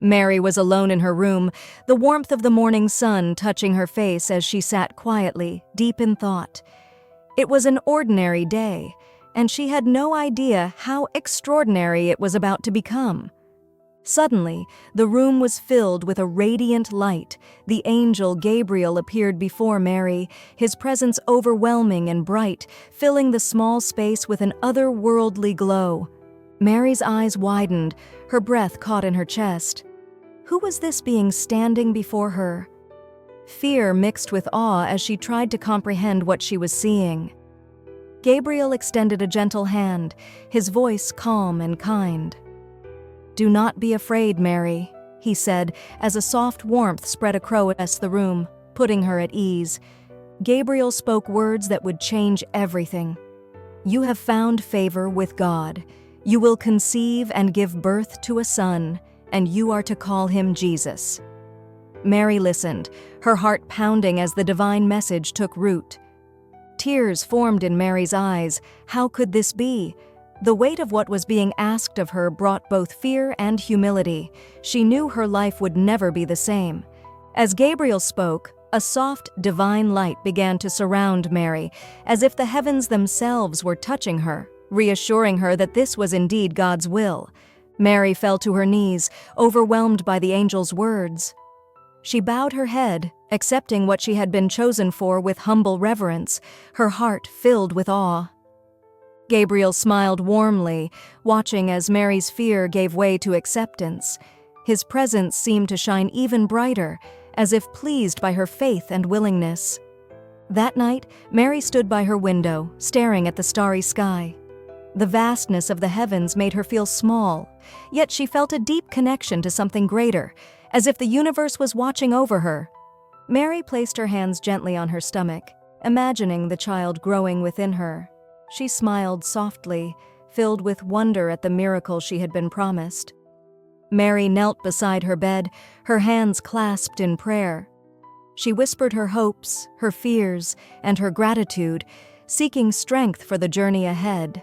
Mary was alone in her room, the warmth of the morning sun touching her face as she sat quietly, deep in thought. It was an ordinary day, and she had no idea how extraordinary it was about to become. Suddenly, the room was filled with a radiant light. The angel Gabriel appeared before Mary, his presence overwhelming and bright, filling the small space with an otherworldly glow. Mary's eyes widened, her breath caught in her chest. Who was this being standing before her? Fear mixed with awe as she tried to comprehend what she was seeing. Gabriel extended a gentle hand, his voice calm and kind. "Do not be afraid, Mary," he said, as a soft warmth spread across the room, putting her at ease. Gabriel spoke words that would change everything. "You have found favor with God. You will conceive and give birth to a son, and you are to call him Jesus." Mary listened, her heart pounding as the divine message took root. Tears formed in Mary's eyes. How could this be? The weight of what was being asked of her brought both fear and humility. She knew her life would never be the same. As Gabriel spoke, a soft, divine light began to surround Mary, as if the heavens themselves were touching her, reassuring her that this was indeed God's will. Mary fell to her knees, overwhelmed by the angel's words. She bowed her head, accepting what she had been chosen for with humble reverence, her heart filled with awe. Gabriel smiled warmly, watching as Mary's fear gave way to acceptance. His presence seemed to shine even brighter, as if pleased by her faith and willingness. That night, Mary stood by her window, staring at the starry sky. The vastness of the heavens made her feel small, yet she felt a deep connection to something greater, as if the universe was watching over her. Mary placed her hands gently on her stomach, imagining the child growing within her. She smiled softly, filled with wonder at the miracle she had been promised. Mary knelt beside her bed, her hands clasped in prayer. She whispered her hopes, her fears, and her gratitude, seeking strength for the journey ahead.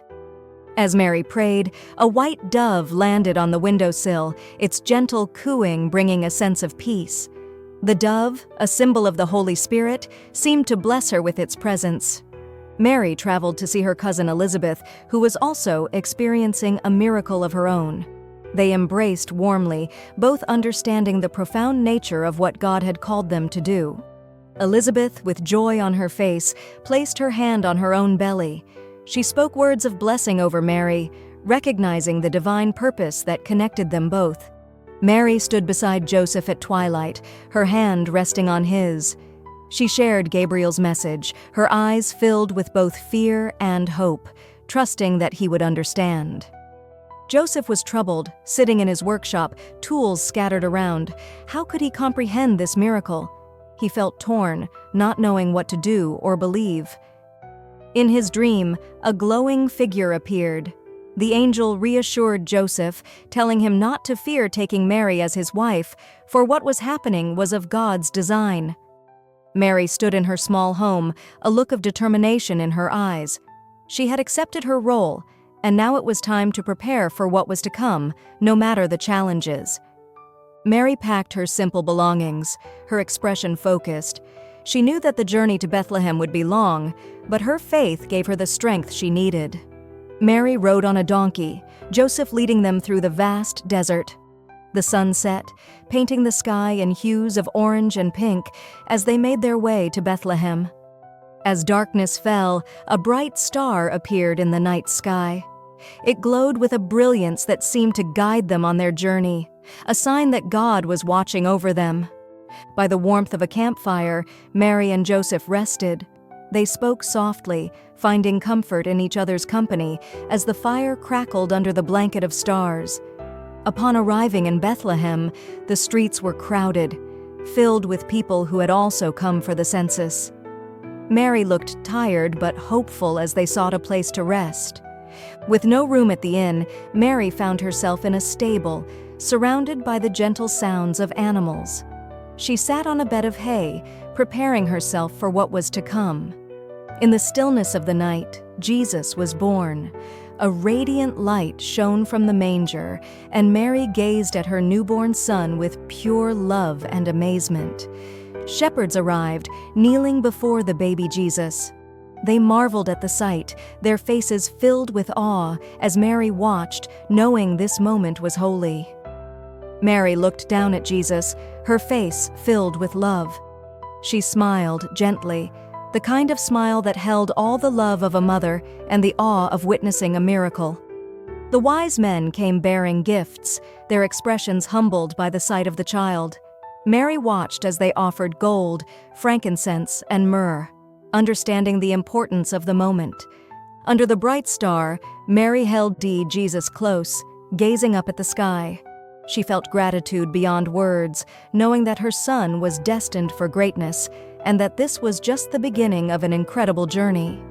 As Mary prayed, a white dove landed on the windowsill, its gentle cooing bringing a sense of peace. The dove, a symbol of the Holy Spirit, seemed to bless her with its presence. Mary traveled to see her cousin Elizabeth, who was also experiencing a miracle of her own. They embraced warmly, both understanding the profound nature of what God had called them to do. Elizabeth, with joy on her face, placed her hand on her own belly. She spoke words of blessing over Mary, recognizing the divine purpose that connected them both. Mary stood beside Joseph at twilight, her hand resting on his. She shared Gabriel's message, her eyes filled with both fear and hope, trusting that he would understand. Joseph was troubled, sitting in his workshop, tools scattered around. How could he comprehend this miracle? He felt torn, not knowing what to do or believe. In his dream, a glowing figure appeared. The angel reassured Joseph, telling him not to fear taking Mary as his wife, for what was happening was of God's design. Mary stood in her small home, a look of determination in her eyes. She had accepted her role, and now it was time to prepare for what was to come, no matter the challenges. Mary packed her simple belongings, her expression focused. She knew that the journey to Bethlehem would be long, but her faith gave her the strength she needed. Mary rode on a donkey, Joseph leading them through the vast desert. The sun set, painting the sky in hues of orange and pink as they made their way to Bethlehem. As darkness fell, a bright star appeared in the night sky. It glowed with a brilliance that seemed to guide them on their journey, a sign that God was watching over them. By the warmth of a campfire, Mary and Joseph rested. They spoke softly, finding comfort in each other's company as the fire crackled under the blanket of stars. Upon arriving in Bethlehem, the streets were crowded, filled with people who had also come for the census. Mary looked tired but hopeful as they sought a place to rest. With no room at the inn, Mary found herself in a stable, surrounded by the gentle sounds of animals. She sat on a bed of hay, preparing herself for what was to come. In the stillness of the night, Jesus was born. A radiant light shone from the manger, and Mary gazed at her newborn son with pure love and amazement. Shepherds arrived, kneeling before the baby Jesus. They marveled at the sight, their faces filled with awe as Mary watched, knowing this moment was holy. Mary looked down at Jesus, her face filled with love. She smiled gently, the kind of smile that held all the love of a mother and the awe of witnessing a miracle. The wise men came bearing gifts, their expressions humbled by the sight of the child. Mary watched as they offered gold, frankincense, and myrrh, understanding the importance of the moment. Under the bright star, Mary held Jesus close, gazing up at the sky. She felt gratitude beyond words, knowing that her son was destined for greatness, and that this was just the beginning of an incredible journey.